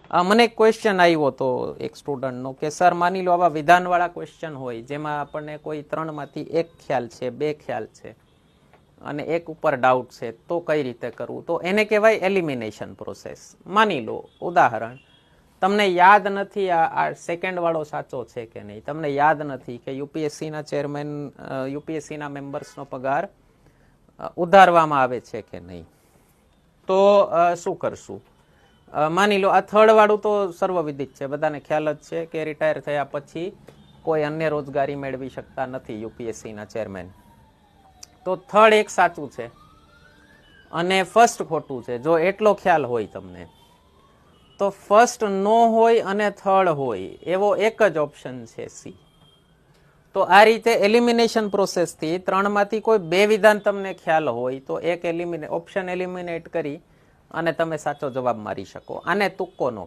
મને એક ક્વેશ્ચન આવ્યો હતો એક સ્ટુડન્ટનો કે સર માની લો આવા વિધાનવાળા ક્વેશ્ચન હોય જેમાં આપણને કોઈ ત્રણમાંથી એક ખ્યાલ છે, બે ખ્યાલ છે અને એક ઉપર ડાઉટ છે, તો કઈ રીતે કરવું? તો એને કહેવાય એલિમિનેશન પ્રોસેસ. માની લો ઉદાહરણ, તમને યાદ નથી આ સેકન્ડ વાળો સાચો છે કે નહીં, તમને યાદ નથી કે યુપીએસસીના ચેરમેન, યુપીએસસીના મેમ્બર્સનો પગાર ઉધારવામાં આવે છે કે નહીં, તો શું કરશું? માની લો આ થર્ડ વાળું તો સર્વવિદિત છે, બધાને ખ્યાલ જ છે કે રિટાયર થયા પછી કોઈ અન્ય રોજગારી મેળવી શકતા નથી યુપીએસસીના ચેરમેન. તો થર્ડ એક સાચું છે અને ફર્સ્ટ ખોટું છે. જો એટલો ખ્યાલ હોય તમને, તો ફર્સ્ટ નો હોય અને થર્ડ હોય એવો એક જ ઓપ્શન છે સી. તો આ રીતે એલિમિનેશન પ્રોસેસથી ત્રણમાંથી કોઈ બે વિધાન તમને ખ્યાલ હોય તો એક ઓપ્શન એલિમિનેટ કરી અને તમે સાચો જવાબ મારી શકો. આને તુક્કો નો